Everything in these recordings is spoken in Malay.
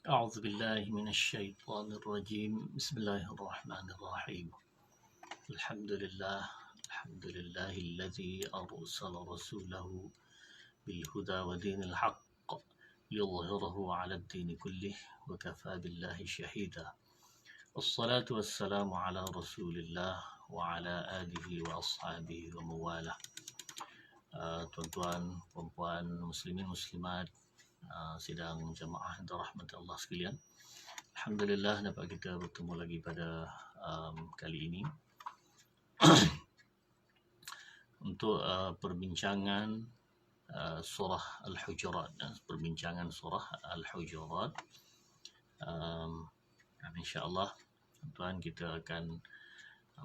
أعوذ بالله من الشيطان الرجيم. بسم الله الرحمن الرحيم. الحمد لله الذي أرسل رسوله بالهدى ودين الحق ليظهره على الدين كله وكفى بالله شهيدا. الصلاة والسلام على رسول الله وعلى آله وأصحابه ومواله. Tuan-tuan, puan-puan, muslimin, muslimat, sidang jamaah dan rahmat Allah sekalian. Alhamdulillah dapat kita bertemu lagi pada kali ini untuk perbincangan surah Al-Hujurat. Perbincangan surah Al-Hujurat. Dan insya-Allah tuan kita akan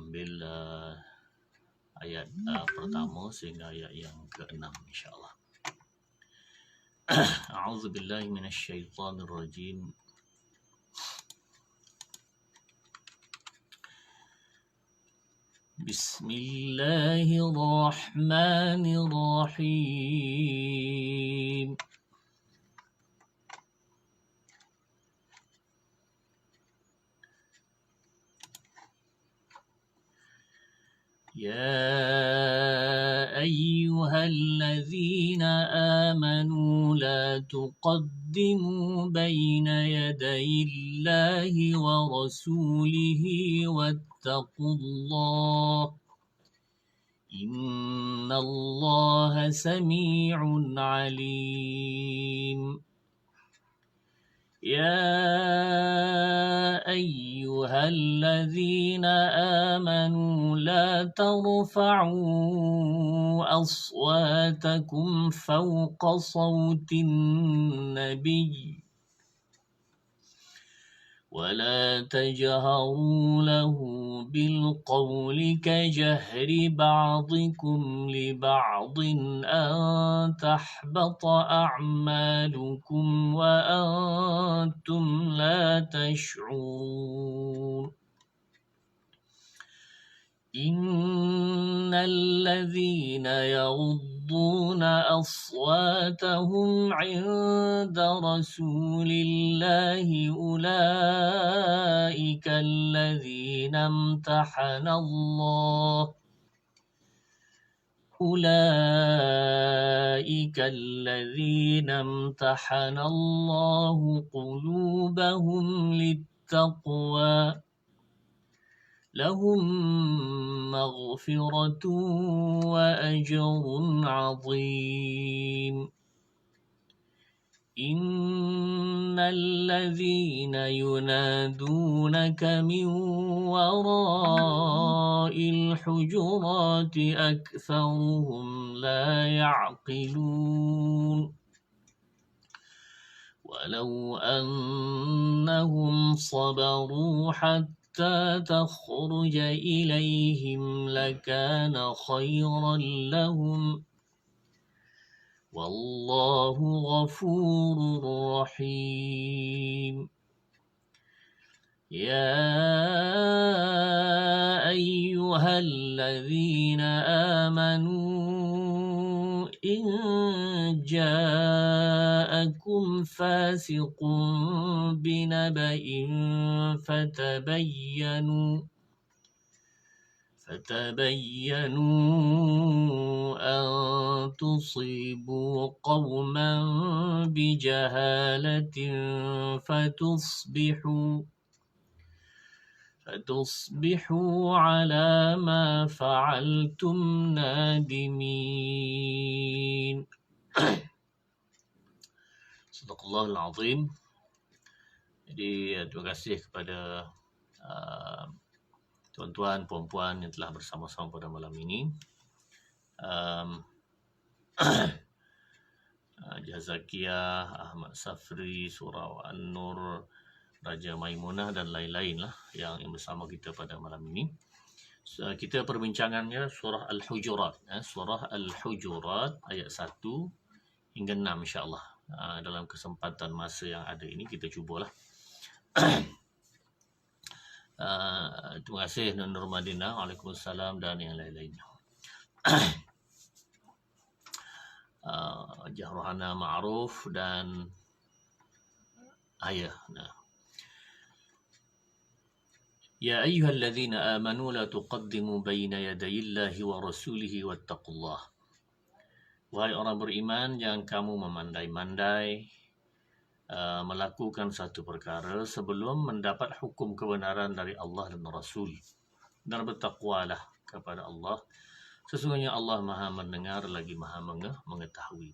ambil ayat pertama sehingga ayat yang ke-6 insya-Allah. A'udzu billahi minasyaitonir rajim. بسم الله الرحمن الرحيم. يا أيها الذين آمنوا لا تقدموا بين يدي الله ورسوله واتقوا الله إن الله سميع عليم. يا أيها الذين آمنوا لا ترفعوا أصواتكم فوق صوت النبي ولا تجهروا له بالقول كجهر بعضكم لبعض أن تحبط أعمالكم وأنتم لا تشعرون. إن الذين يغضون أصواتهم عند رسول الله أولئك الذين امتحن الله قلوبهم للتقوى لهم مغفرة وأجر عظيم. إن الذين ينادونك من وراء الحجرات أكثرهم لا يعقلون. ولو أنهم صبروا حتى تخرج إليهم لكان خيرا لهم والله غفور رحيم. يا أيها الذين آمنوا إن جاءكم فاسق بنبأ فتبينوا أن تصيبوا قوما بجهالة فتصبحوا على ما فعلتم نادمين. Sadaqallahul Azim. Jadi terima kasih kepada tuan-tuan, puan-puan yang telah bersama-sama pada malam ini. Jazakia, Ahmad Safri, Surau An-Nur, Raja Maimunah dan lain-lain lah yang bersama kita pada malam ini. Kita perbincangannya surah Al-Hujurat. Surah Al-Hujurat ayat 1 hingga 6 insya-Allah. Dalam kesempatan masa yang ada ini kita cubalah. Terima kasih Nur Madinah, Waalaikumsalam dan yang lain-lainnya. Jahrohana Ma'ruf dan ayah. Nah. Ya ayyuhalladzina amanu la tuqaddimu baina yadayillahi wa rasulihi wattaqullah. Wahai orang beriman, jangan kamu memandai-mandai melakukan satu perkara sebelum mendapat hukum kebenaran dari Allah dan Rasul. Dan bertakwalah kepada Allah. Sesungguhnya Allah Maha mendengar lagi Maha mengetahui.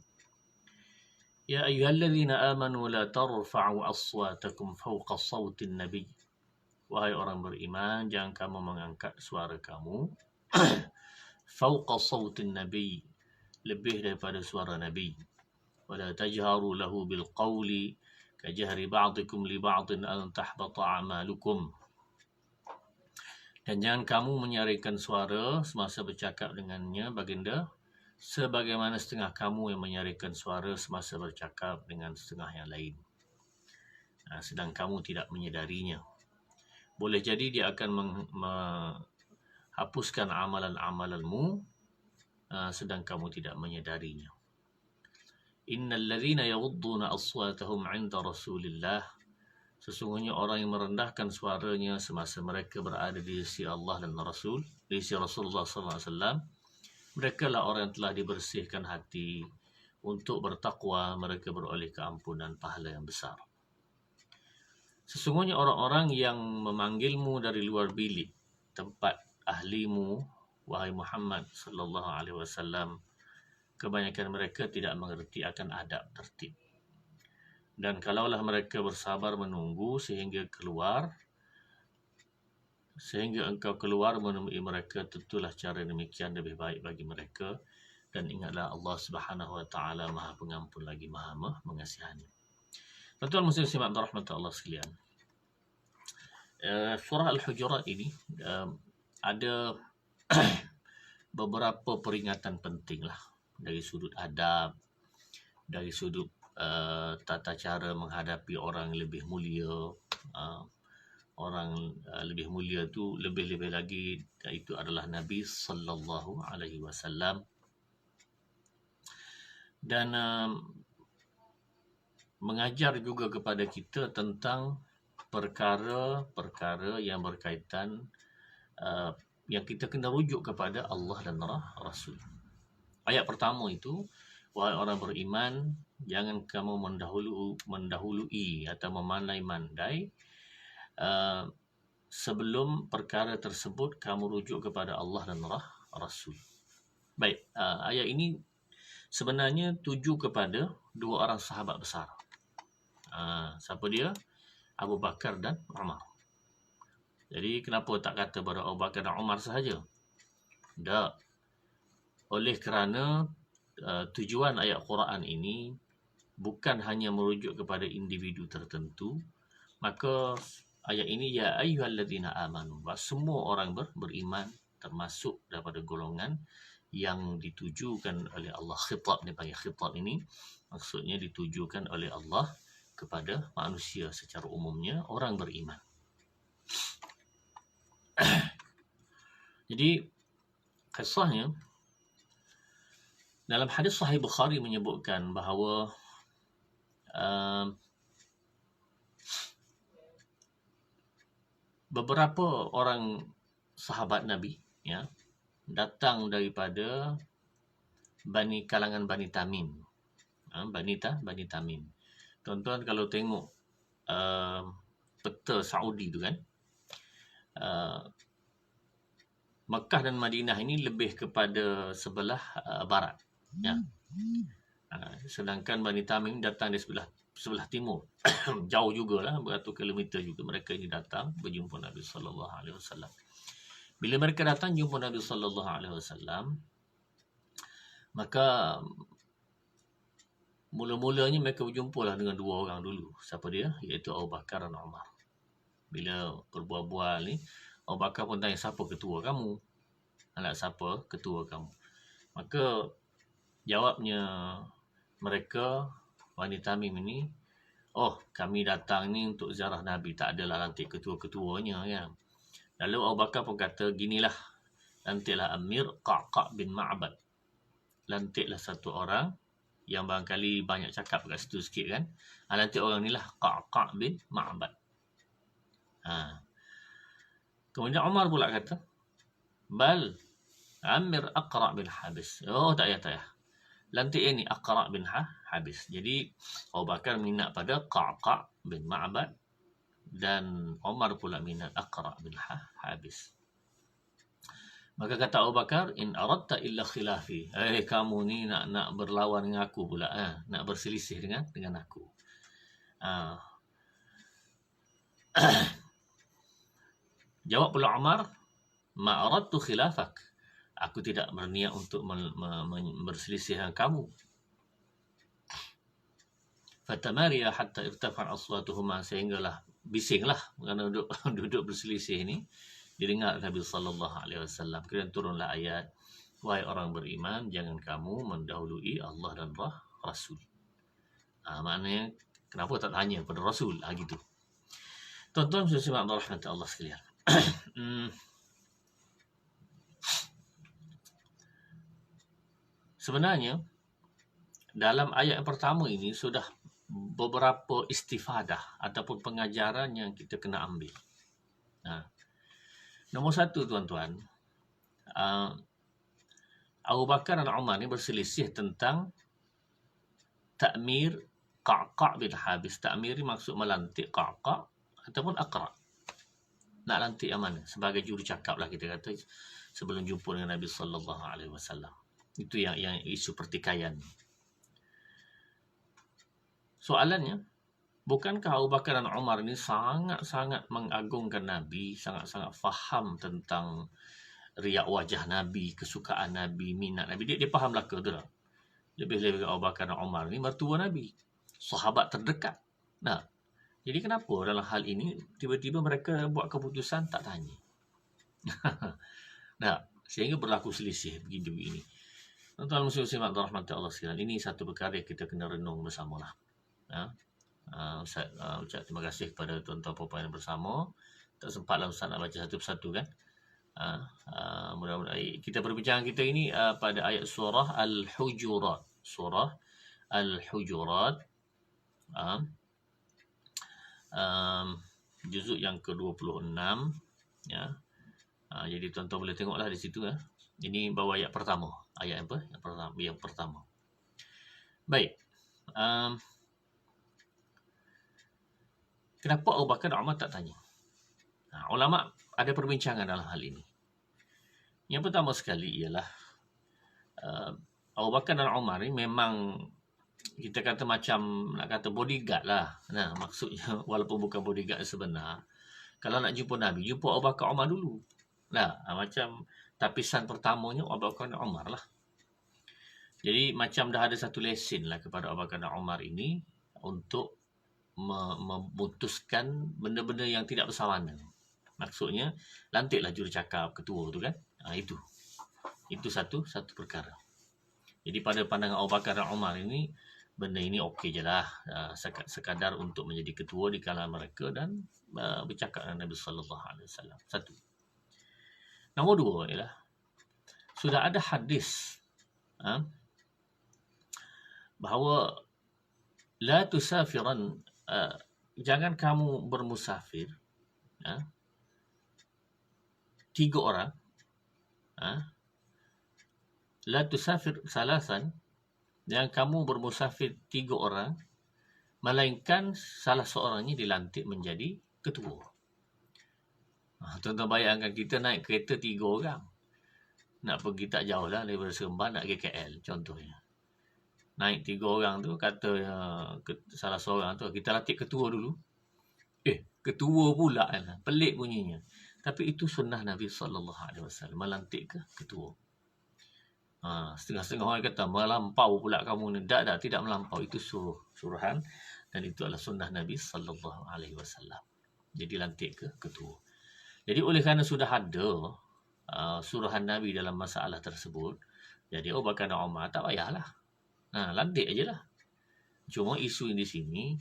Ya ayyuhalladzina amanu la tarfa'u aswatakum fawqa sawtin nabi. Wahai orang beriman, jangan kamu mengangkat suara kamu fawqa sawtin nabi, lebih daripada suara Nabi. Wala tajharu lahu bil qawli kajahri ba'dikum li ba'din an tahbata a'malukum. Dan jangan kamu menyaringkan suara semasa bercakap dengannya, baginda, sebagaimana setengah kamu yang menyaringkan suara semasa bercakap dengan setengah yang lain. Sedang kamu tidak menyedarinya. Boleh jadi dia akan menghapuskan amalan-amalanmu sedang kamu tidak menyedarinya. Innal ladzina yaghudduna aswatahum 'inda Rasulillah. Sesungguhnya orang yang merendahkan suaranya semasa mereka berada di sisi Allah dan Rasul, di sisi Rasulullah sallallahu alaihi wasallam, mereka lah orang yang telah dibersihkan hati untuk bertakwa, mereka beroleh keampunan pahala yang besar. Sesungguhnya orang-orang yang memanggilmu dari luar bilik tempat ahlimu, wahai Muhammad sallallahu alaihi wasallam, kebanyakan mereka tidak mengerti akan adab tertib. Dan kalaulah mereka bersabar menunggu sehingga engkau keluar menemui mereka, tentulah cara demikian lebih baik bagi mereka. Dan ingatlah Allah Subhanahu wa taala Maha Pengampun lagi Maha Mengasihani. Tuan-tuan muslim simak rahmat Allah sekalian. Surah Al-Hujurat ini ada beberapa peringatan penting lah, dari sudut adab, dari sudut tata cara menghadapi orang lebih mulia. Orang lebih mulia tu lebih-lebih lagi, itu adalah Nabi sallallahu alaihi wasallam. Dan mengajar juga kepada kita tentang perkara-perkara yang berkaitan yang kita kena rujuk kepada Allah dan Rasul. Ayat pertama itu, wahai orang beriman, jangan kamu mendahului atau memandai-mandai sebelum perkara tersebut kamu rujuk kepada Allah dan Rasul. Baik, ayat ini sebenarnya tuju kepada dua orang sahabat besar. Siapa dia? Abu Bakar dan Umar. Jadi kenapa tak kata pada Abu Bakar dan Umar sahaja? Tak. Oleh kerana tujuan ayat Quran ini bukan hanya merujuk kepada individu tertentu, maka ayat ini ya ayyuhalladzina amanu, semua orang beriman, termasuk daripada golongan yang ditujukan oleh Allah. Khitab, dia panggil khitab ini, maksudnya ditujukan oleh Allah kepada manusia secara umumnya, orang beriman. Jadi kisahnya dalam hadis Sahih Bukhari menyebutkan bahawa beberapa orang sahabat Nabi, ya, datang daripada kalangan Bani Tamim. Bani Tamim. Tuan-tuan kalau tengok peta Saudi tu kan, Mekah dan Madinah ini lebih kepada sebelah barat, ya. Sedangkan Bani Tamim datang dari sebelah timur. Jauh jugalah, beratus kilometer juga mereka ini datang berjumpa Nabi sallallahu alaihi wasallam. Bila mereka datang jumpa Nabi sallallahu alaihi wasallam, maka mula-mulanya mereka berjumpalah dengan dua orang dulu. Siapa dia? Iaitu Abu Bakar dan Umar. Bila berbual-bual ni, Abu Bakar pun tanya, siapa ketua kamu? Anak siapa ketua kamu? Maka jawabnya mereka, Bani Tamim ini, oh, kami datang ni untuk ziarah Nabi, tak adalah lantik ketua-ketuanya, kan. Lalu Abu Bakar pun kata, ginilah, lantiklah Amir Qa'qa' bin Ma'bad. Lantiklah satu orang yang barangkali banyak cakap kat situ sikit kan. Lantik orang ni lah Qa'qa' bin Ma'bad. Kemudian Umar pula kata, bal Amir Aqra' bin Habis. Oh, tak payah. Lantik ini Aqra' bin Habis. Jadi Abu Bakar minat pada Qa'qa' bin Ma'bad dan Umar pula minat Aqra' bin Habis. Maka kata Abu Bakar, in aradta illa khilafi. Kamu ni nak berlawan dengan aku pula, nak berselisih dengan aku. Jawab pula Umar, ma aradtu khilafak. Aku tidak berniat untuk berselisih dengan kamu. Fatamariya hatta irtafa' aswatuhuma, sehinggalah bisinglah kerana duduk berselisih ni. Didengar Nabi sallallahu alaihi wasallam. Kemudian turunlah ayat, wahai orang beriman, jangan kamu mendahului Allah dan Rasul. Maknanya kenapa tak tanya pada Rasul? Gitu. Tuan-tuan saudara rahmat Allah sekalian. Sebenarnya dalam ayat yang pertama ini sudah beberapa istifadah ataupun pengajaran yang kita kena ambil. Nombor satu, tuan-tuan, Abu Bakar dan Umar ni berselisih tentang takmir Qa'qa' bin Habis. Takmir ni maksud melantik Qa'qa' ataupun Aqra'. Nak lantik yang mana? Sebagai juru cakap lah kita kata sebelum jumpa dengan Nabi sallallahu alaihi wasallam. Itu yang isu pertikaian. Soalannya, bukankah Abu Bakar dan Umar ini sangat-sangat mengagungkan Nabi, sangat-sangat faham tentang riak wajah Nabi, kesukaan Nabi, minat Nabi. Dia faham belaka tu tak? Lebih-lebih Abu Bakar dan Umar ni mertua Nabi, sahabat terdekat. Jadi kenapa dalam hal ini tiba-tiba mereka buat keputusan tak tanya? Sehingga berlaku selisih begini-begini. Tuan-tuan muslim rahmat Allah sekalian, ini satu perkara yang kita kena renung bersamalah. Ustaz ucap terima kasih kepada tuan-tuan puan-puan yang bersama. Tak sempatlah Ustaz nak baca satu persatu kan. Mudah-mudahan kita perbincangan kita ini pada ayat surah Al-Hujurat. Surah Al-Hujurat, juzuk yang ke-26 ya. Jadi tuan-tuan boleh tengoklah di situ ya. Ini bawah ayat pertama. Ayat apa? Yang pertama. Baik. Kenapa Abu Bakar dan Umar tak tanya? Ulama ada perbincangan dalam hal ini. Yang pertama sekali ialah Abu Bakar dan Umar ni memang kita kata macam nak kata bodyguard lah. Maksudnya walaupun bukan bodyguard sebenar. Kalau nak jumpa Nabi, jumpa Abu Bakar Umar dulu. Macam tapisan pertamanya Abu Bakar dan Umar lah. Jadi macam dah ada satu lesen lah kepada Abu Bakar dan Umar ini untuk memutuskan benda-benda yang tidak bersawanan. Maksudnya lantiklah juru cakap, ketua tu kan. Itu satu perkara. Jadi pada pandangan Abu Bakar dan Umar ini, benda ini okey je lah. Sekadar untuk menjadi ketua di kalangan mereka dan bercakap dengan Nabi sallallahu alaihi wasallam. Satu. Nombor dua ialah sudah ada hadis bahawa la tusafiran, jangan kamu bermusafir 3 orang, la tusafir salasan, jangan kamu bermusafir 3 orang melainkan salah seorangnya dilantik menjadi ketua. Tuan-tuan bayangkan kita naik kereta 3 orang nak pergi tak jauh lah daripada Seremban nak ke KL contohnya. Naik 3 orang tu, kata salah seorang tu, kita latih ketua dulu. Ketua pula kan, pelik bunyinya. Tapi itu sunnah Nabi SAW, melantik ke ketua. Setengah-setengah orang kata melampau pula kamu ni. Tidak melampau, itu suruhan dan itu adalah sunnah Nabi SAW. Jadi lantik ke ketua. Jadi oleh kerana sudah ada suruhan Nabi dalam masalah tersebut, jadi Abu Bakar dan Umar tak payahlah. Lantik aja lah. Cuma isu di sini,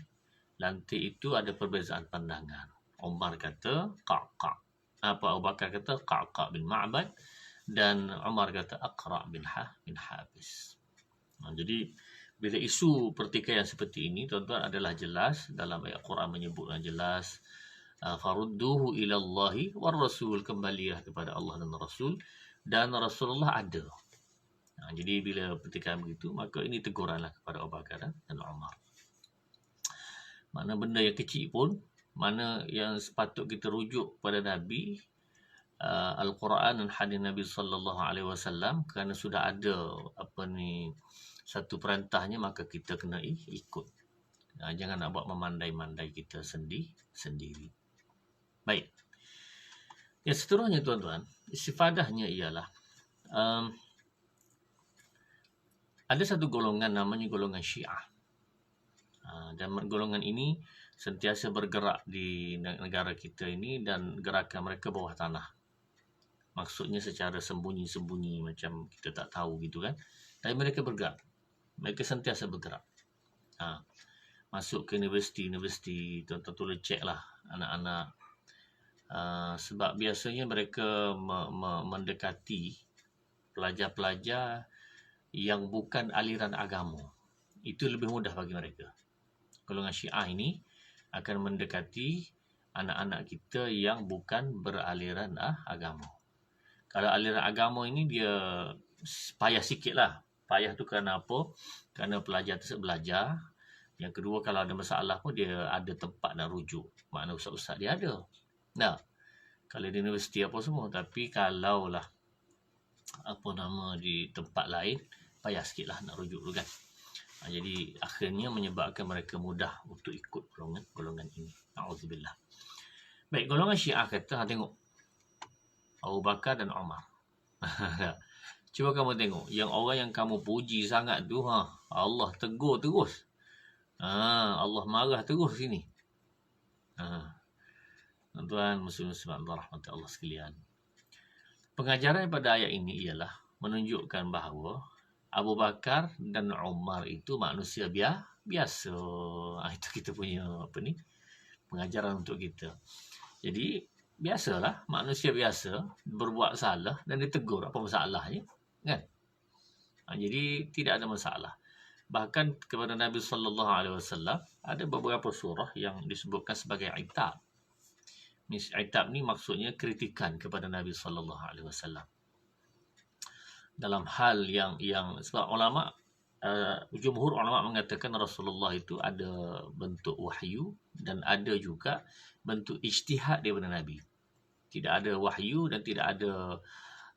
lantik itu ada perbezaan pandangan. Umar kata Qa'qa'. Abu Bakar kata Qa'qa' bin Ma'bad dan Umar kata Aqra' bin Habis. Jadi bila isu pertikaian seperti ini, tuan-tuan, adalah jelas dalam ayat Quran menyebut dengan jelas, farudduhu ilallahi war rasul, kembalilah kepada Allah dan Rasul, dan Rasulullah ada. Jadi bila pertikaian begitu, maka ini teguranlah kepada Abu Bakar dan Umar. Mana benda yang kecil pun, mana yang sepatut kita rujuk pada Nabi, Al-Quran dan hadis Nabi sallallahu alaihi wasallam, kerana sudah ada satu perintahnya, maka kita kena ikut. Jangan nak buat memandai-mandai kita sendiri. Baik. Yang seterusnya, tuan-tuan, istifadahnya ialah ada satu golongan namanya golongan Syiah. Dan golongan ini sentiasa bergerak di negara kita ini, dan gerakan mereka bawah tanah. Maksudnya secara sembunyi-sembunyi, macam kita tak tahu gitu kan. Tapi mereka bergerak. Mereka sentiasa bergerak. Masuk ke universiti, tuan-tuan tolong cek lah anak-anak. Sebab biasanya mereka mendekati pelajar-pelajar yang bukan aliran agama. Itu lebih mudah bagi mereka. Golongan Syiah ini akan mendekati anak-anak kita yang bukan beraliran agama. Kalau aliran agama ini dia payah sikit lah. Payah tu kerana apa? Kerana pelajar tersebut belajar. Yang kedua, kalau ada masalah pun dia ada tempat nak rujuk. Makna ustaz-ustaz dia ada. Nah, kalau di universiti apa semua. Tapi kalau lah di tempat lain, payah sikit lah nak rujuk tu kan. Jadi akhirnya menyebabkan mereka mudah untuk ikut golongan ini. Na'udzubillah. Baik, golongan Syiah kata, tengok Abu Bakar dan Umar. Cuba kamu tengok, yang orang yang kamu puji sangat tu, Allah tegur terus. Allah marah terus sini. Tuan-tuan muslim-muslimat rahmat Allah sekalian. Pengajaran pada ayat ini ialah menunjukkan bahawa Abu Bakar dan Umar itu manusia biasa. Itu kita punya pengajaran untuk kita. Jadi biasalah manusia biasa berbuat salah dan ditegur, apa masalahnya kan? Jadi tidak ada masalah. Bahkan kepada Nabi sallallahu alaihi wasallam ada beberapa surah yang disebutkan sebagai itab. Itab ni maksudnya kritikan kepada Nabi sallallahu alaihi wasallam. Dalam hal yang sebab ulama, jumhur ulama mengatakan Rasulullah itu ada bentuk wahyu dan ada juga bentuk ijtihad daripada Nabi. Tidak ada wahyu dan tidak ada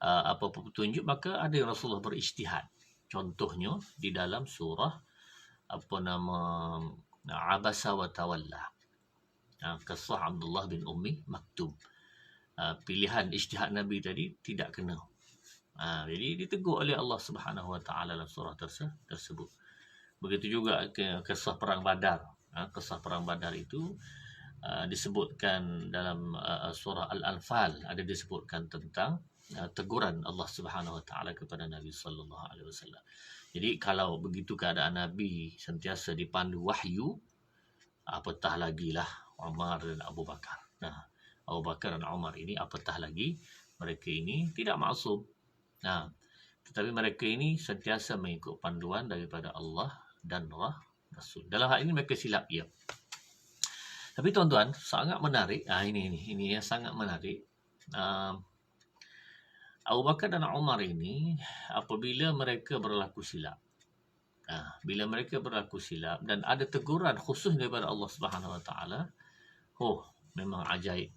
apa-apa petunjuk, maka ada yang Rasulullah berijtihad. Contohnya di dalam surah Abasa wa Tawalla, kisah Abdullah bin Ummi Maktum. Pilihan ijtihad Nabi tadi tidak kena. Jadi ditegur oleh Allah Subhanahu Wa Taala dalam surah tersebut. Begitu juga kisah perang Badar. Kisah perang Badar itu disebutkan dalam surah Al-Anfal, ada disebutkan tentang teguran Allah Subhanahu Wa Taala kepada Nabi sallallahu alaihi wasallam. Jadi kalau begitu keadaan Nabi sentiasa dipandu wahyu, apatah lagi lah Umar dan Abu Bakar. Abu Bakar dan Umar ini apatah lagi mereka ini tidak maksum. Tetapi mereka ini sentiasa mengikut panduan daripada Allah dan Rasul. Dalam hal ini mereka silap ya. Tapi tuan-tuan, sangat menarik. Ini yang sangat menarik. Abu Bakar dan Umar ini apabila mereka berlaku silap. Bila mereka berlaku silap dan ada teguran khusus daripada Allah Subhanahu Wa Taala, memang ajaib.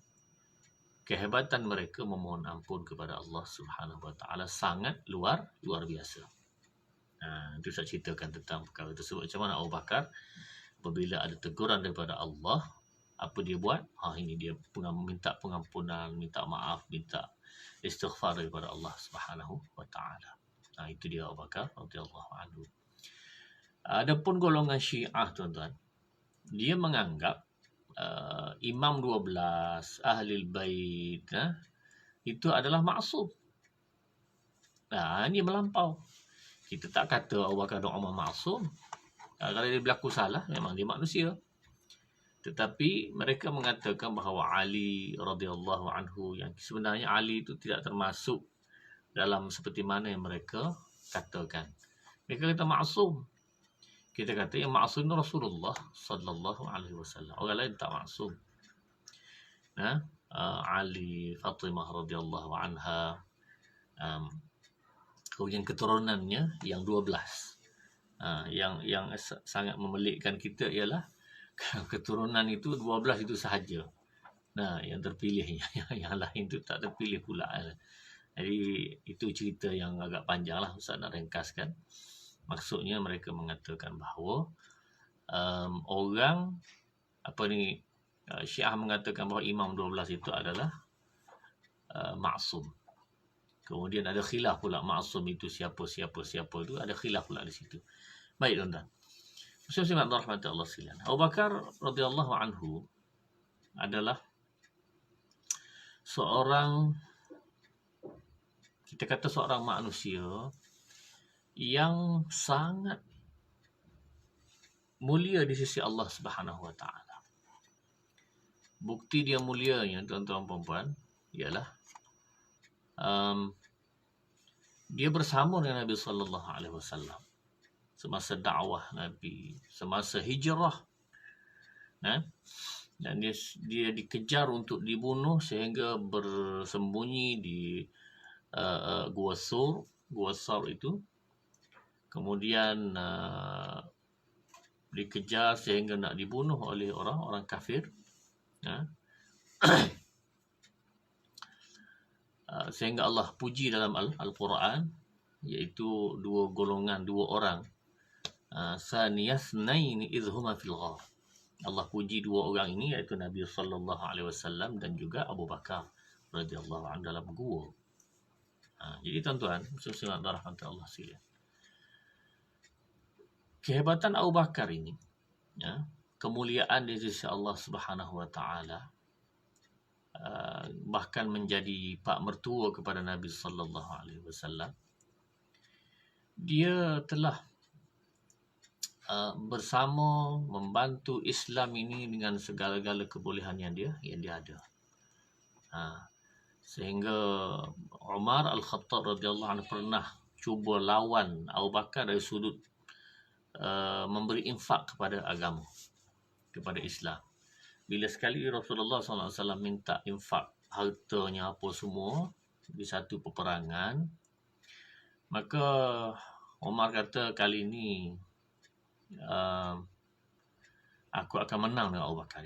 Kehebatan mereka memohon ampun kepada Allah Subhanahu Wa Taala sangat luar biasa. Itu saya ceritakan tentang perkara tersebut. Macam mana Abu Bakar apabila ada teguran daripada Allah, apa dia buat? Ini dia minta pengampunan, minta maaf, minta istighfar daripada Allah Subhanahu Wa Taala. Itu dia Abu Bakar radhiyallahu anhu. Adapun golongan Syiah, tuan-tuan, dia menganggap Imam 12 Ahlul Bait itu adalah maksum. Ini melampau. Kita tak kata Abu Bakar dan Umar maksum. Kalau dia berlaku salah, memang dia manusia. Tetapi mereka mengatakan bahawa Ali radhiyallahu anhu, yang sebenarnya Ali itu tidak termasuk dalam seperti mana yang mereka katakan. Mereka kata maksum. kita kata yang maksum itu Rasulullah sallallahu alaihi wasallam. Orang lain tak maksum. Ali, Fatimah radhiyallahu anha, kemudian keturunannya yang 12. Yang sangat memelikkan kita ialah keturunan itu 12 itu sahaja. Yang terpilih, yang lain itu tak terpilih pula. Jadi itu cerita yang agak panjang lah, Ustaz nak ringkaskan. Maksudnya mereka mengatakan bahawa orang Syiah mengatakan bahawa Imam 12 itu adalah maksum. Kemudian ada khilaf pula maksum itu siapa itu, ada khilaf pula di situ. Baik tuan-tuan. Muslim rahmati Allah sekalian. Abu Bakar radhiyallahu anhu adalah seorang, kita kata seorang manusia yang sangat mulia di sisi Allah Subhanahu wa taala. Bukti dia mulianya tuan-tuan puan-puan ialah dia bersama dengan Nabi sallallahu alaihi wasallam semasa dakwah Nabi, semasa hijrah. Dan dia dikejar untuk dibunuh sehingga bersembunyi di Gua Sur itu. Kemudian dikejar sehingga nak dibunuh oleh orang-orang kafir. Sehingga Allah puji dalam Al-Quran, iaitu dua golongan, dua orang. Saniyasnaini idhuma fil ghar. Allah puji dua orang ini, iaitu Nabi sallallahu alaihi wasallam dan juga Abu Bakar radhiyallahu anhu dalam gua. Jadi tuan-tuan, muslim rahmat Allah sekalian. Kehebatan Abu Bakar ini, kemuliaan di sisi Allah Subhanahu wa taala, bahkan menjadi pak mertua kepada Nabi sallallahu alaihi wasallam. Dia telah bersama membantu Islam ini dengan segala-gala kebolehan yang dia ada. Sehingga Umar Al-Khattab radhiyallahu anhu pernah cuba lawan Abu Bakar dari sudut memberi infak kepada agama, kepada Islam. Bila sekali Rasulullah SAW minta infak hartanya apa semua di satu peperangan, maka Umar kata, kali ini aku akan menang dengan Abu Bakar.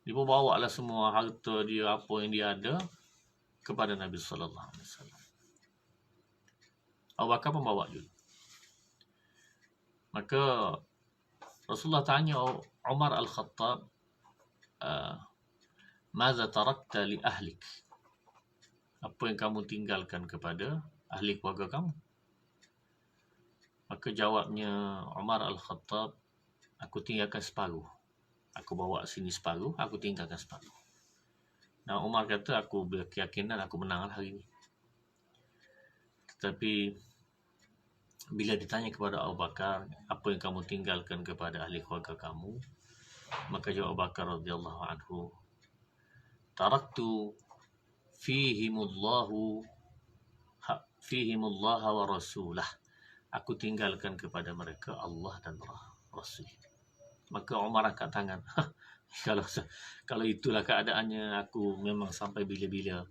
Dia pun bawa lah semua harta dia, apa yang dia ada, kepada Nabi sallallahu alaihi wasallam. Abu Bakar pun bawa juga. Maka Rasulullah tanya Umar Al-Khattab, "Maza tarakta li ahlik?" Apa yang kamu tinggalkan kepada ahli keluarga kamu? Maka jawabnya Umar Al-Khattab, aku tinggalkan separuh. Aku bawa sini separuh, aku tinggalkan separuh. Nah, Umar kata, aku berkeyakinan aku menang hari ini. Tetapi bila ditanya kepada Abu Bakar, apa yang kamu tinggalkan kepada ahli keluarga kamu? Maka jawab Abu Bakar radhiyallahu anhu, taraktu fihimullaha wa rasulah. Aku tinggalkan kepada mereka Allah dan Rasul. Maka Umar angkat tangan. Kalau itulah keadaannya, aku memang sampai bila-bila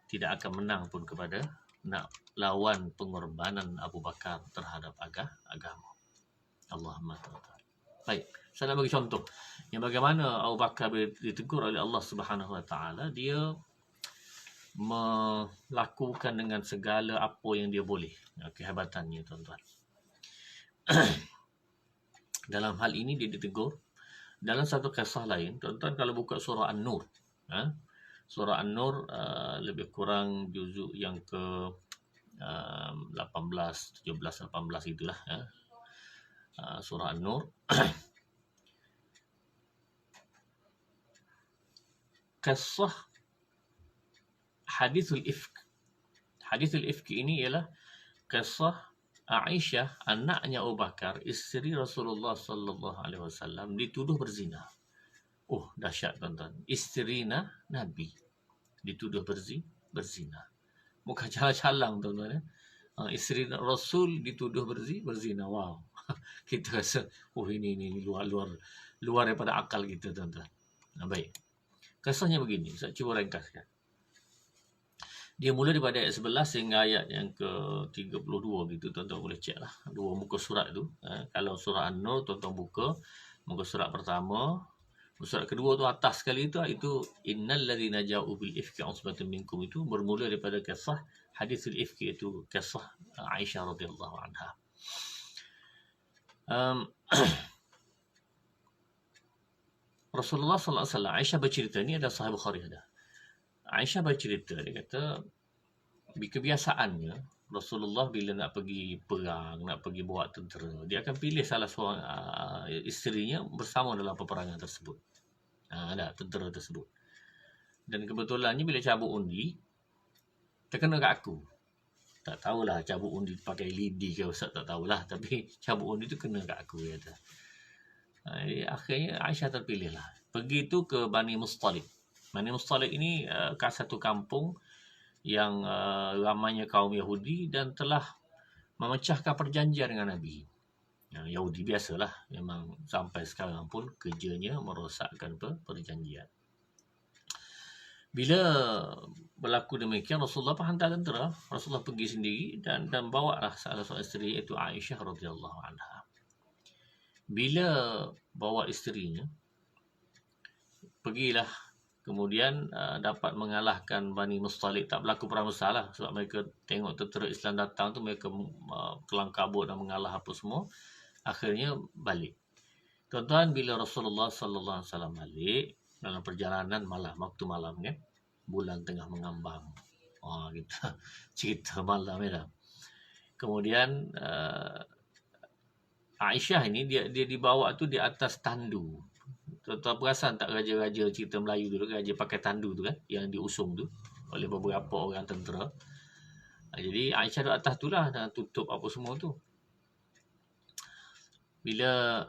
tidak akan menang pun kepada nak lawan pengorbanan Abu Bakar terhadap agama. Allahumma ta'ala. Baik, saya nak bagi contoh yang bagaimana Abu Bakar ditegur oleh Allah Subhanahu wa taala, dia melakukan dengan segala apa yang dia boleh. Kehebatannya tuan-tuan. Dalam hal ini dia ditegur. Dalam satu kisah lain, tuan-tuan kalau buka surah An-Nur, surah An-Nur lebih kurang juzuk yang ke 18, 17, 18 itulah, surah An-Nur. Kisah hadithul ifk. Hadithul ifk ini ialah kisah Aisyah, anaknya Abu Bakar, isteri Rasulullah sallallahu alaihi wasallam, dituduh berzina. Oh, dahsyat tuan-tuan. Isteri Nabi dituduh berzina. Muka calang-calang tuan-tuan. Isteri Rasul dituduh berzina. Wow. Kita rasa, oh ini luar daripada akal kita, tuan-tuan. Baik. Kisahnya begini, saya cuba ringkaskan. Dia mula daripada ayat 11 hingga ayat yang ke-32 gitu, tuan-tuan boleh cek lah. Dua muka surat tu. Kalau surah An-Nur, tuan-tuan buka muka surat pertama. Surat kedua tu atas sekali itu innal ladzina ja'u bil ifki usbatun minkum, itu bermula daripada kisah hadisul ifki, itu kisah Aisyah radhiyallahu anha. Rasulullah sallallahu alaihi wasallam, Aisyah bercerita, ni ada sahih Bukhari ada. Aisyah bercerita, dia kata kebiasaannya Rasulullah bila nak pergi perang, nak pergi bawa tentera, dia akan pilih salah seorang isterinya bersama dalam peperangan tersebut. Ada tentera tersebut. Dan kebetulannya bila cabut undi, terkena kat aku. Tak tahulah cabut undi pakai lidi ke Ustaz, tak tahulah. Tapi cabut undi tu kena kat aku, kata. Akhirnya Aisyah terpilih lah. Pergi tu ke Bani Mustalik. Bani Mustalik ini kat satu kampung yang ramainya kaum Yahudi dan telah memecahkan perjanjian dengan Nabi. Yahudi biasalah, memang sampai sekarang pun kerjanya merosakkan perjanjian. Bila berlaku demikian, Rasulullah pun hantar tentera. Rasulullah pergi sendiri dan bawa lah salah seorang isteri, iaitu Aisyah radhiyallahu anha. Bila bawa isterinya, pergilah, kemudian dapat mengalahkan Bani Mustalik. Tak berlaku perang besar lah, sebab mereka tengok tentera Islam datang tu, mereka kelang kabut dan mengalah apa semua. Akhirnya balik. Tuan-tuan, bila Rasulullah sallallahu alaihi wasallam balik dalam perjalanan malam, waktu malam kan, bulan tengah mengambang. Kita cerita malam ya. Kemudian Aisyah ini dia dibawa tu di atas tandu. Tuan-tuan perasan tak raja-raja cerita Melayu dulu, raja pakai tandu tu kan, yang diusung tu oleh beberapa orang tentera. Jadi Aisyah duduk atas tu lah, dan tutup apa semua tu. Bila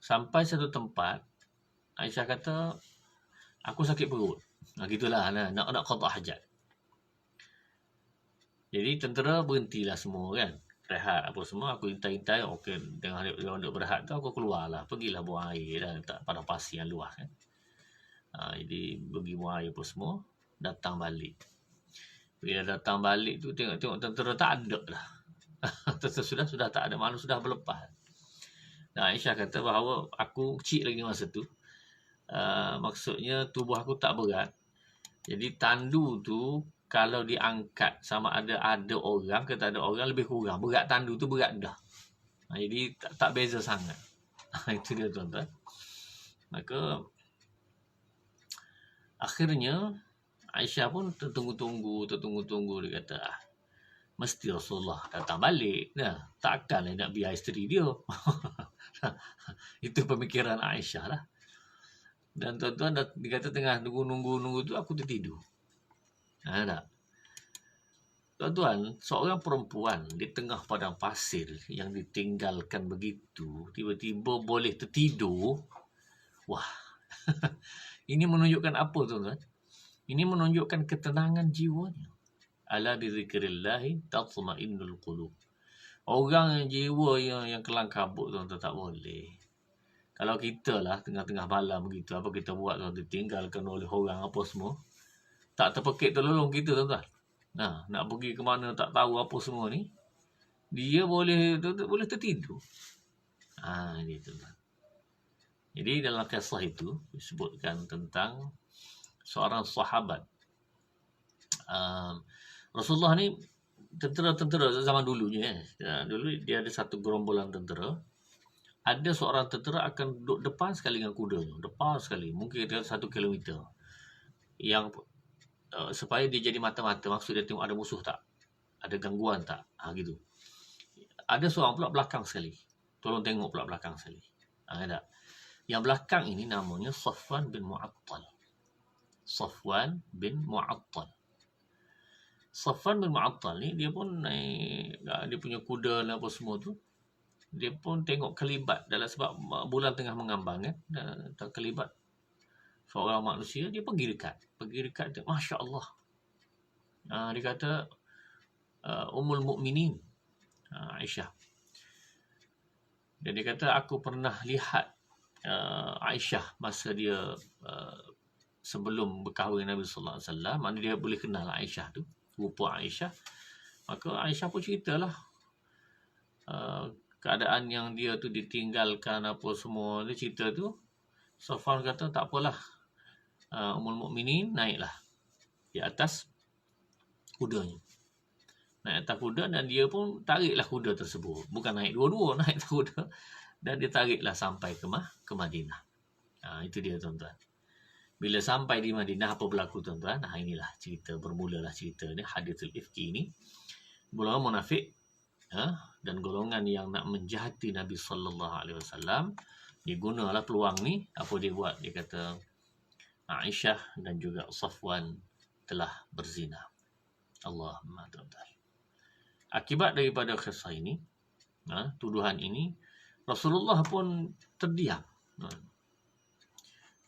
sampai satu tempat, Aisyah kata, aku sakit perut. Gitulah, nak qada hajat. Jadi tentera berhentilah semua kan, rehat apa semua. Aku hintai-hintai, okey, tengah dia duduk berehat tu, aku keluarlah, pergilah buang air dah, tak pada pasir yang luas kan. Jadi pergi buang air apa semua, datang balik. Bila datang balik tu, tengok tentera tak ada lah. sudah tak ada, malu sudah berlepas. Dan Aisyah kata bahawa aku kecil lagi masa tu. Maksudnya tubuh aku tak berat. Jadi tandu tu kalau diangkat sama ada orang ke tak ada orang, lebih kurang berat tandu tu, berat dah. Jadi tak beza sangat. Itu dia tuan-tuan. Maka akhirnya Aisyah pun tertunggu-tunggu. Dia kata, mesti Rasulullah datang balik. Takkanlah nak biar isteri dia. Itu pemikiran Aisyah lah. Dan tuan-tuan, dikata tengah nunggu tu, aku tertidur. Tak. Tuan-tuan, seorang perempuan di tengah padang pasir yang ditinggalkan begitu, tiba-tiba boleh tertidur. Wah. Ini menunjukkan apa, tuan-tuan? Ini menunjukkan ketenangan jiwanya. Ala bi zikrillahi tatma'innul qulub. Orang yang jiwa yang kelang kabut, tuan-tuan, tak boleh. Kalau kita lah tengah-tengah malam begitu, apa kita buat, tuan, ditinggalkan oleh orang apa semua, tak terpekik tolong kita, tuan-tuan. Nak pergi ke mana tak tahu apa semua ni, dia boleh tertidur. Ini, tuan-tuan. Jadi dalam kisah itu disebutkan tentang seorang sahabat. Rasulullah ni tentera zaman dulunya. Dulu dia ada satu gerombolan tentera. Ada seorang tentera akan duduk depan sekali dengan kudanya. Depan sekali. Mungkin kita 1 kilometer. Yang supaya dia jadi mata-mata. Maksud dia tengok ada musuh tak? Ada gangguan tak? Gitu. Ada seorang pula belakang sekali. Tolong tengok pula belakang sekali. Ada. Yang belakang ini namanya Safwan bin Mu'attal. Safwan bin Mu'attal ni dia pun naik, dia punya kuda dan apa semua tu, dia pun tengok kelibat dalam, sebab bulan tengah mengambang kan, dan kelibat seorang manusia. Dia pergi dekat dia, Masya Allah. Dia kata, Ummul Mukminin, Aisyah. Dan dia kata, aku pernah lihat Aisyah masa dia sebelum berkahwin Nabi sallallahu alaihi wasallam, mana dia boleh kenal Aisyah tu, rupa Aisyah. Maka Aisyah pun ceritalah keadaan yang dia tu ditinggalkan apa semua. Dia cerita tu. Safwan kata, tak apalah, Ummul Mukminin naiklah di atas kudanya. Naik atas kuda dan dia pun tariklah kuda tersebut. Bukan naik dua-dua, naik atas kuda. Dan dia tariklah sampai ke Madinah. Itu dia tuan-tuan. Bila sampai di Madinah, apa berlaku tuan-tuan? Inilah cerita, bermulalah cerita ni, hadithul ifki ni. Golongan munafik dan golongan yang nak menjahati Nabi SAW, dia gunalah peluang ni. Apa dia buat? Dia kata, Aisyah dan juga Safwan telah berzina. Allahumma tuan-tuan. Akibat daripada kisah ini, tuduhan ini, Rasulullah pun terdiam.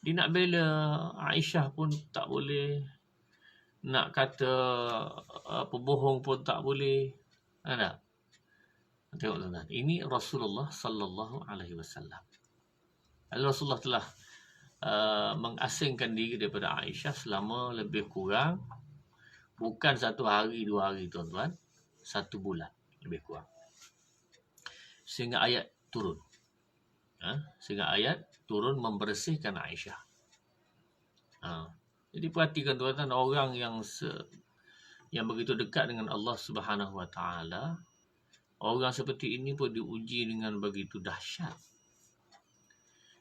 Dia nak bela Aisyah pun tak boleh. Nak kata pembohong pun tak boleh. Ada. Tengok tuan-tuan. Ini Rasulullah sallallahu alaihi wasallam. Rasulullah telah mengasingkan diri daripada Aisyah selama lebih kurang, bukan 1 hari 2 hari tuan-tuan, 1 bulan lebih kurang. Sehingga ayat turun. Sehingga ayat turun membersihkan Aisyah. Jadi perhatikan tuan-tuan, orang yang begitu dekat dengan Allah Subhanahu Wa Taala, orang seperti ini pun diuji dengan begitu dahsyat.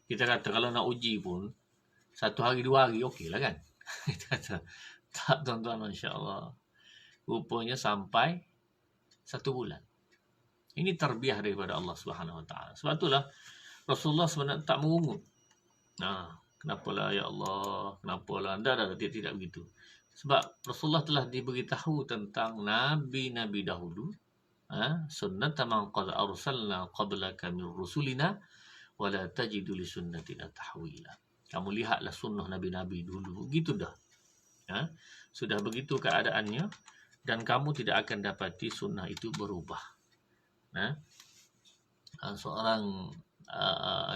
Kita kata kalau nak uji pun 1 hari 2 hari okeylah kan. Kita kata tak tuan-tuan, masya-Allah. Rupanya sampai 1 bulan. Ini terbiah daripada Allah Subhanahu Wa Taala. Sebab itulah Rasulullah sebenarnya tak merungut. Kenapalah ya Allah, kenapalah? Dia tidak begitu. Sebab Rasulullah telah diberitahu tentang nabi-nabi dahulu. Sunnata man qad arsalna qablaka min rusulina wala tajidu li sunnatina tahwila. Kamu lihatlah sunnah nabi-nabi dulu. Begitu dah. Sudah begitu keadaannya dan kamu tidak akan dapati sunnah itu berubah. Seorang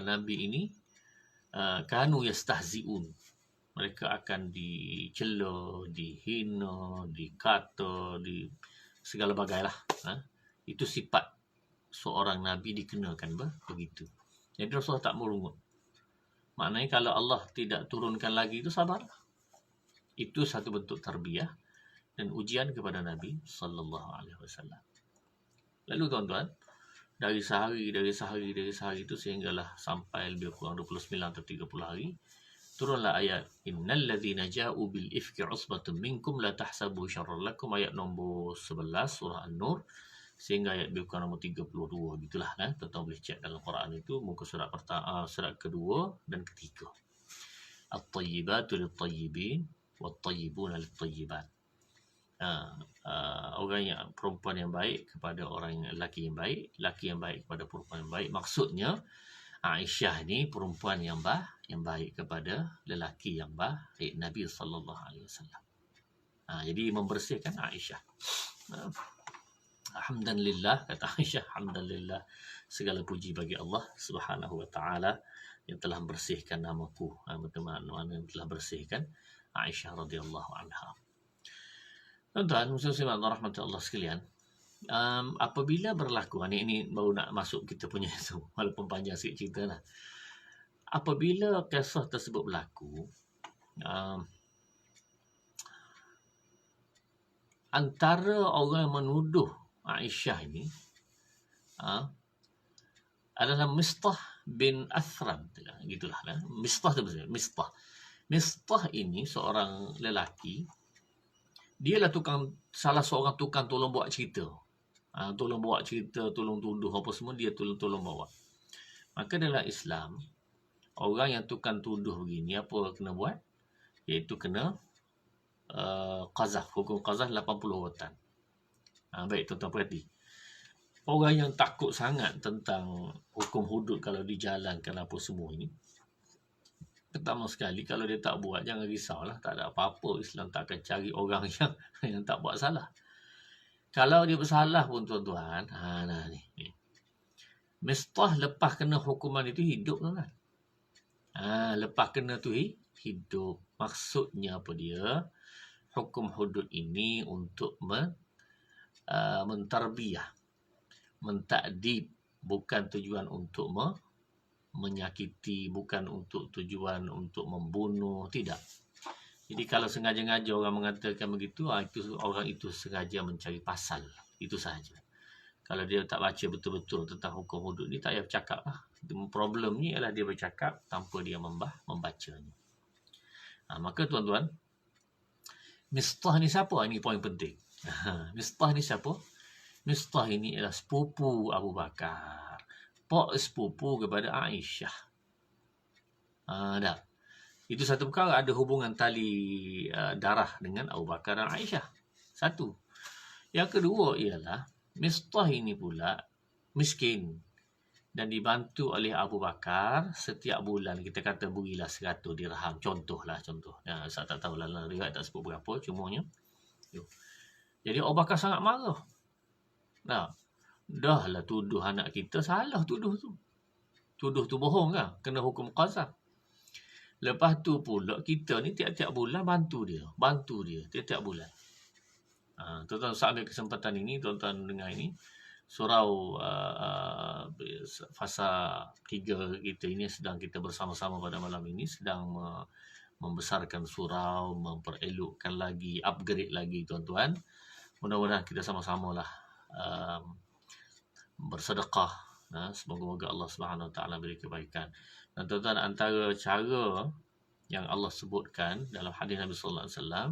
nabi ini kanu yastahzi'un. Mereka akan dicela, dihina, dikata, segala bagailah. Itu sifat seorang nabi dikenakan begitu. Jadi Rasulullah tak merungut. Maknanya kalau Allah tidak turunkan lagi, itu sabarlah. Itu satu bentuk tarbiyah dan ujian kepada Nabi sallallahu alaihi wasallam. Lalu tuan-tuan, dari sehari itu sehinggalah sampai lebih kurang 29 atau 30 hari, turunlah ayat innal ladzina ja'u bil ifki usbatun minkum la tahsabu syarran lakum, ayat nombor 11 surah An-Nur sehingga ayat lebih kurang nombor 32 gitulah kan. Tuan-tuan boleh cek dalam Quran itu muka surat pertama, surat kedua dan ketiga. At-tayyibatu lit-tayyibin wat-tayyibuna lit-tayyibat. Orang yang perempuan yang baik kepada orang yang lelaki yang baik, lelaki yang baik kepada perempuan yang baik. Maksudnya Aisyah ni perempuan yang baik kepada lelaki yang baik, Nabi sallallahu alaihi wasallam. Jadi membersihkan Aisyah. Alhamdulillah, kata Aisyah, alhamdulillah, segala puji bagi Allah Subhanahu wa taala yang telah membersihkan namaku, teman-teman yang telah bersihkan Aisyah radhiyallahu anha. Tuan-tuan, muslim rahmatullah sekalian, apabila berlaku, ini baru nak masuk kita punya itu, walaupun panjang sikit cerita lah. Apabila kisah tersebut berlaku, antara orang yang menuduh Aisyah ini adalah Mistah bin Athram, gitulah. Mistah tu maksudnya, Mistah ini seorang lelaki. Dialah salah seorang tukang tolong buat cerita. Tolong buat cerita, tolong tuduh apa semua, dia tolong bawa. Maka dalam Islam, orang yang tukang tuduh begini, apa kena buat? Iaitu kena qazaf, hukum qazaf 80 rotan. Baik, tuan-tuan perhati. Orang yang takut sangat tentang hukum hudud kalau dijalankan apa semua ini, pertama sekali, kalau dia tak buat, jangan risaulah. Tak ada apa-apa. Islam tak akan cari orang yang tak buat salah. Kalau dia bersalah pun tuan-tuan, nah ni. Mistah lepas kena hukuman itu hidup tuan-tuan. Lepas kena tu hidup. Maksudnya apa dia? Hukum hudud ini untuk mentarbiah, mentakdib, bukan tujuan untuk menyakiti, bukan untuk tujuan untuk membunuh, tidak. Jadi kalau sengaja-ngaja orang mengatakan begitu, itu orang itu sengaja mencari pasal, itu sahaja. Kalau dia tak baca betul-betul tentang hukum hudud ni, tak payah bercakap lah. Problemnya ialah dia bercakap tanpa dia membacanya. Maka tuan-tuan, Mistah ni siapa? Ini poin penting. Mistah ni siapa? Mistah ini ialah sepupu Abu Bakar. Pak sepupu kepada Aisyah. Dah. Itu satu perkara, ada hubungan tali darah dengan Abu Bakar dan Aisyah. Satu. Yang kedua ialah Mistah ini pula miskin dan dibantu oleh Abu Bakar setiap bulan. Kita kata berilah 100 dirham. Contoh. Saya tak tahu lah riwayat tak sebut berapa. Cumanya. Jadi Abu Bakar sangat marah. Dah lah tuduh anak kita, salah tuduh tu. Tuduh tu bohong kan? Kena hukum qazaf. Lepas tu pula kita ni tiap-tiap bulan bantu dia tiap-tiap bulan. Tuan-tuan, saya ambil kesempatan ini, tuan-tuan dengar ini. Surau fasa 3 kita ini sedang kita bersama-sama pada malam ini, sedang membesarkan surau, memperelokkan lagi, upgrade lagi tuan-tuan. Mudah-mudahan kita sama-sama lah bersedekah. Semoga-moga Allah Subhanahu Wa Taala beri kebaikan. Dan tuan-tuan, antara cara yang Allah sebutkan dalam hadis Nabi Sallallahu Alaihi Wasallam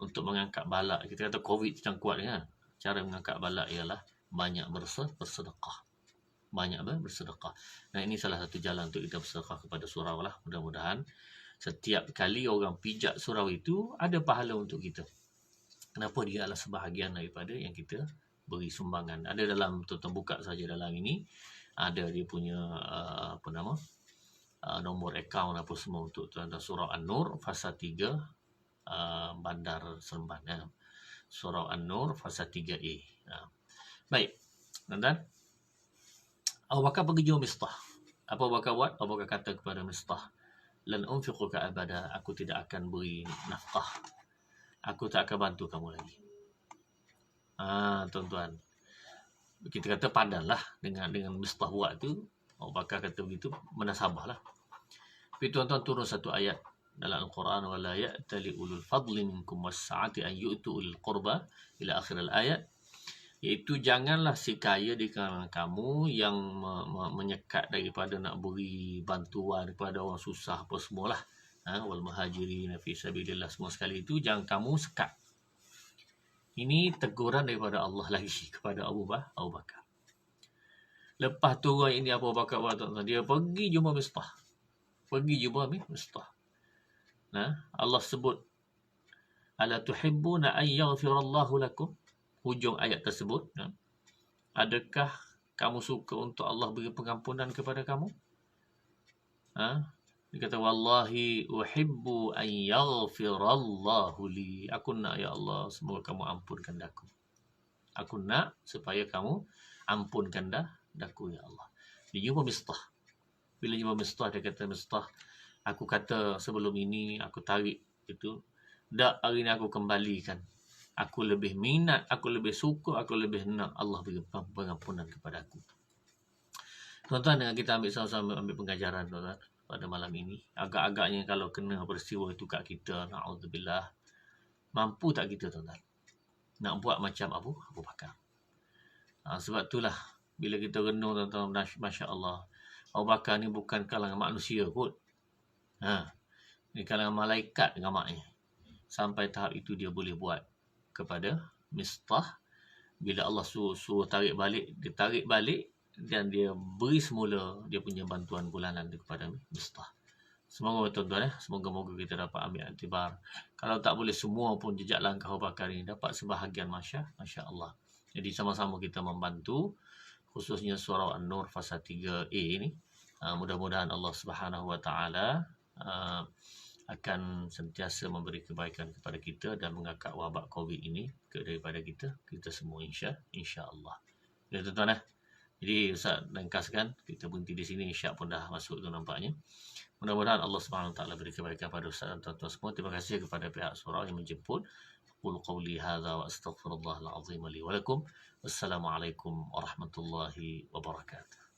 untuk mengangkat bala, kita kata COVID sedang kuat kan? Cara mengangkat bala ialah banyak bersedekah. Banyak bersedekah. Nah, ini salah satu jalan untuk kita bersedekah kepada surau lah. Mudah-mudahan setiap kali orang pijak surau itu ada pahala untuk kita. Kenapa? Dia adalah sebahagian daripada yang kita beri sumbangan. Ada dalam, tuan-tuan buka saja dalam ini, ada dia punya nombor akaun apa semua untuk tuan-tuan. Surau An-Nur fasa 3 Bandar Seremban. Surau An-Nur fasa 3A. Baik, tuan-tuan. Abu Bakar pergi jumpa Mistah. Apa Abu Bakar buat? Abu Bakar kata kepada Mistah, lan unfiquka abada, aku tidak akan beri nafkah. Aku tak akan bantu kamu lagi. Tuan-tuan, kita kata padanlah dengan Mistah buat tu. Abu Bakar kata begitu, menasabahlah. Tapi tuan-tuan, turun satu ayat dalam Al-Quran, wala ya'tali ulul fadli minkum was-sa'ati an yu'tu ulil qurba ila akhir al-ayat, iaitu janganlah si kaya di kalangan kamu yang menyekat daripada nak beri bantuan kepada orang susah apa semualah. Wal muhajirin fi sabilillah, semua sekali itu jangan kamu sekat. Ini teguran daripada Allah lagi kepada Abu Bakar. Lepas turun ini Abu Bakar buat, dia pergi jumpa Mistah. Allah sebut, ala tuhibbuna an yaghfirallahu lakum. Hujung ayat tersebut, adakah kamu suka untuk Allah beri pengampunan kepada kamu? Dia kata, wallahi uhibbu an yaghfirallahu li. Aku nak, ya Allah, semoga kamu ampunkan daku. Aku nak supaya kamu ampunkan daku, ya Allah. Dia jumpa Mistah. Bila jumpa Mistah, dia kata, Mistah, aku kata sebelum ini, aku tarik itu. Dak, hari ini aku kembalikan. Aku lebih minat, aku lebih suka, aku lebih nak Allah beri pengampunan kepada aku. Tuan-tuan, dengan kita sama-sama ambil pengajaran, tuan-tuan, pada malam ini. Agak-agaknya kalau kena peristiwa itu kat kita, na'udzubillah, mampu tak kita, tuan-tuan, nak buat macam Abu Bakar? Sebab itulah, bila kita renung, tuan-tuan, Masya Allah, Abu Bakar ni bukan kalangan manusia kot. Ni kalangan malaikat gamaknya. Sampai tahap itu dia boleh buat kepada Mistah. Bila Allah suruh tarik balik, dia tarik balik dan dia beri semula dia punya bantuan bulanan kepada Mistah. Semoga tuan-tuan, semoga-moga kita dapat ambil iktibar. Kalau tak boleh semua pun jejak langkah Abu Bakar ini, dapat sebahagian, Masya Allah. Jadi sama-sama kita membantu, khususnya surau An-Nur fasa 3A ini. Mudah-mudahan Allah Subhanahu Wa Taala akan sentiasa memberi kebaikan kepada kita dan mengangkat wabak COVID ini daripada kita semua, insya-Allah. Ya tuan-tuan. Jadi Ustaz ringkaskan, kita berhenti di sini, Isyak pun dah masuk tu nampaknya. Mudah-mudahan Allah Subhanahu Wa Taala beri kebaikan pada Ustaz dan tuan-tuan semua. Terima kasih kepada pihak surau yang menjemput. Qul qawli hadza wa astaghfirullahal azim li wa lakum. Wassalamualaikum warahmatullahi wabarakatuh.